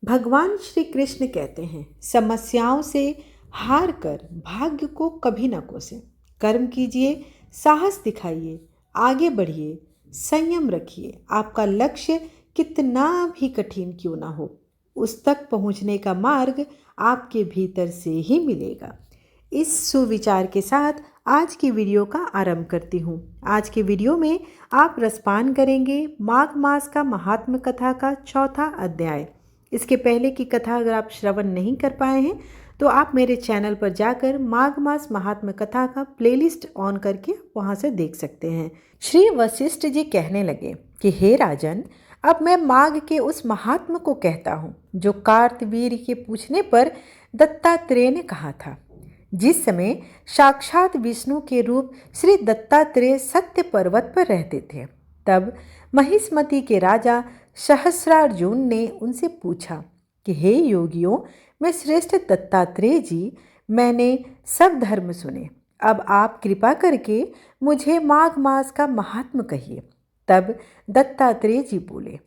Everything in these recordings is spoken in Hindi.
भगवान श्री कृष्ण कहते हैं, समस्याओं से हार कर भाग्य को कभी न कोसें। कर्म कीजिए, साहस दिखाइए, आगे बढ़िए, संयम रखिए। आपका लक्ष्य कितना भी कठिन क्यों ना हो, उस तक पहुंचने का मार्ग आपके भीतर से ही मिलेगा। इस सुविचार के साथ आज की वीडियो का आरंभ करती हूँ। आज के वीडियो में आप रसपान करेंगे माघ मास का महात्म कथा का चौथा अध्याय। इसके पहले की कथा अगर आप श्रवण नहीं कर पाए हैं तो आप मेरे चैनल पर जाकर माघ मास महात्म कथा का प्लेलिस्ट ऑन करके वहां से देख सकते हैं। श्री वशिष्ठ जी कहने लगे कि हे राजन, अब मैं माघ के उस महात्म को कहता हूँ जो कार्तवीर्य के पूछने पर दत्तात्रेय ने कहा था। जिस समय साक्षात विष्णु के रूप श्री दत्तात्रेय सत्य पर्वत पर रहते थे, तब महिष्मति के राजा सहस्रार्जुन ने उनसे पूछा कि हे योगियों, मैं श्रेष्ठ दत्तात्रेय जी, मैंने सब धर्म सुने, अब आप कृपा करके मुझे माघ मास का महात्म कहिए। तब दत्तात्रेय जी बोले,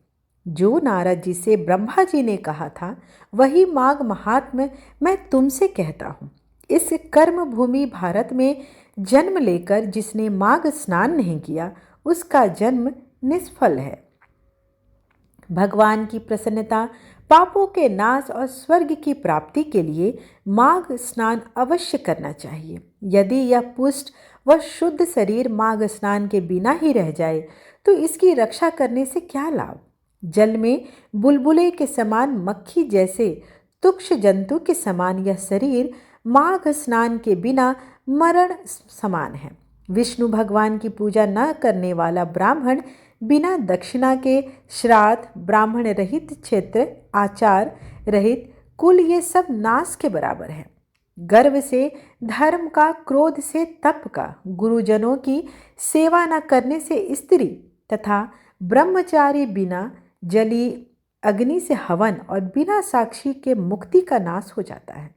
जो नारद जी से ब्रह्मा जी ने कहा था वही माघ महात्म मैं तुमसे कहता हूँ। इस कर्म भूमि भारत में जन्म लेकर जिसने माघ स्नान नहीं किया, उसका जन्म निष्फल है। भगवान की प्रसन्नता, पापों के नाश और स्वर्ग की प्राप्ति के लिए माघ स्नान अवश्य करना चाहिए। यदि यह पुष्ट व शुद्ध शरीर माघ स्नान के बिना ही रह जाए तो इसकी रक्षा करने से क्या लाभ। जल में बुलबुले के समान, मक्खी जैसे तुक्ष जंतु के समान यह शरीर माघ स्नान के बिना मरण समान है। विष्णु भगवान की पूजा न करने वाला ब्राह्मण बिना दक्षिणा के श्राद्ध, ब्राह्मण रहित क्षेत्र, आचार रहित कुल, ये सब नाश के बराबर है। गर्व से धर्म का, क्रोध से तप का, गुरुजनों की सेवा न करने से स्त्री तथा ब्रह्मचारी बिना जली अग्नि से हवन और बिना साक्षी के मुक्ति का नाश हो जाता है।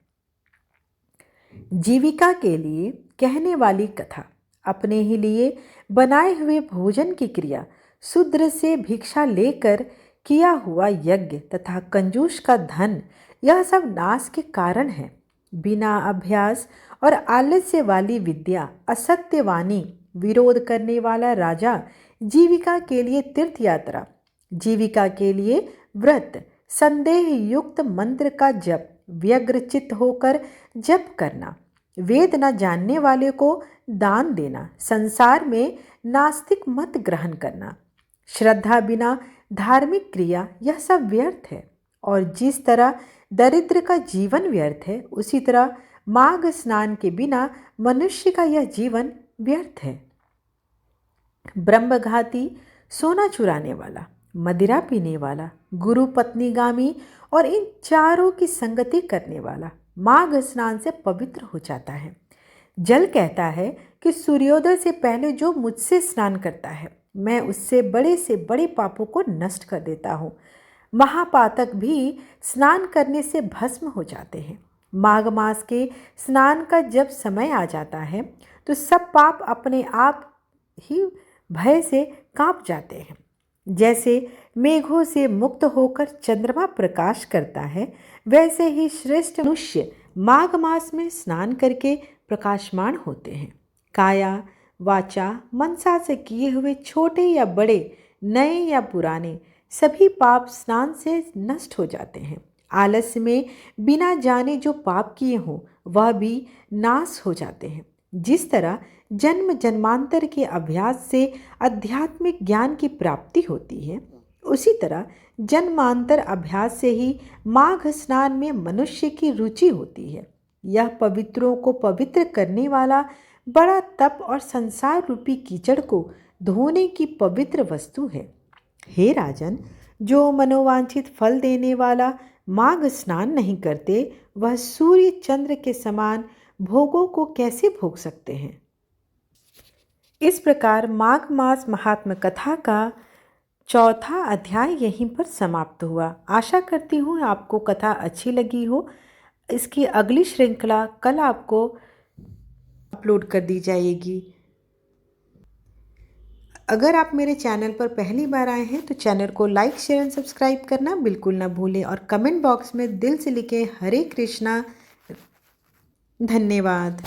जीविका के लिए कहने वाली कथा, अपने ही लिए बनाए हुए भोजन की क्रिया, शूद्र से भिक्षा लेकर किया हुआ यज्ञ तथा कंजूस का धन, यह सब नाश के कारण है। बिना अभ्यास और आलस्य वाली विद्या, असत्यवाणी, विरोध करने वाला राजा, जीविका के लिए तीर्थ यात्रा, जीविका के लिए व्रत, संदेह युक्त मंत्र का जप, व्यग्रचित्त होकर जप करना, वेद न जानने वाले को दान देना, संसार में नास्तिक मत ग्रहण करना, श्रद्धा बिना धार्मिक क्रिया, यह सब व्यर्थ है। और जिस तरह दरिद्र का जीवन व्यर्थ है, उसी तरह माघ स्नान के बिना मनुष्य का यह जीवन व्यर्थ है। ब्रह्मघाती, सोना चुराने वाला, मदिरा पीने वाला, गुरु पत्नीगामी और इन चारों की संगति करने वाला माघ स्नान से पवित्र हो जाता है। जल कहता है कि सूर्योदय से पहले जो मुझसे स्नान करता है, मैं उससे बड़े से बड़े पापों को नष्ट कर देता हूँ। महापातक भी स्नान करने से भस्म हो जाते हैं। माघ मास के स्नान का जब समय आ जाता है तो सब पाप अपने आप ही भय से कांप जाते हैं। जैसे मेघों से मुक्त होकर चंद्रमा प्रकाश करता है, वैसे ही श्रेष्ठ मनुष्य माघ मास में स्नान करके प्रकाशमान होते हैं। काया, वाचा, मनसा से किए हुए छोटे या बड़े, नए या पुराने, सभी पाप स्नान से नष्ट हो जाते हैं। आलस्य में बिना जाने जो पाप किए हों वह भी नाश हो जाते हैं। जिस तरह जन्म जन्मांतर के अभ्यास से आध्यात्मिक ज्ञान की प्राप्ति होती है, उसी तरह जन्मांतर अभ्यास से ही माघ स्नान में मनुष्य की रुचि होती है। यह पवित्रों को पवित्र करने वाला बड़ा तप और संसार रूपी कीचड़ को धोने की पवित्र वस्तु है। हे राजन, जो मनोवांछित फल देने वाला माघ स्नान नहीं करते, वह सूर्य चंद्र के समान भोगों को कैसे भोग सकते हैं। इस प्रकार माघ मास महात्म कथा का चौथा अध्याय यहीं पर समाप्त हुआ। आशा करती हूँ आपको कथा अच्छी लगी हो। इसकी अगली श्रृंखला कल आपको अपलोड कर दी जाएगी। अगर आप मेरे चैनल पर पहली बार आए हैं तो चैनल को लाइक शेयर एंड सब्सक्राइब करना बिल्कुल ना भूलें और कमेंट बॉक्स में दिल से लिखें हरे कृष्णा। धन्यवाद।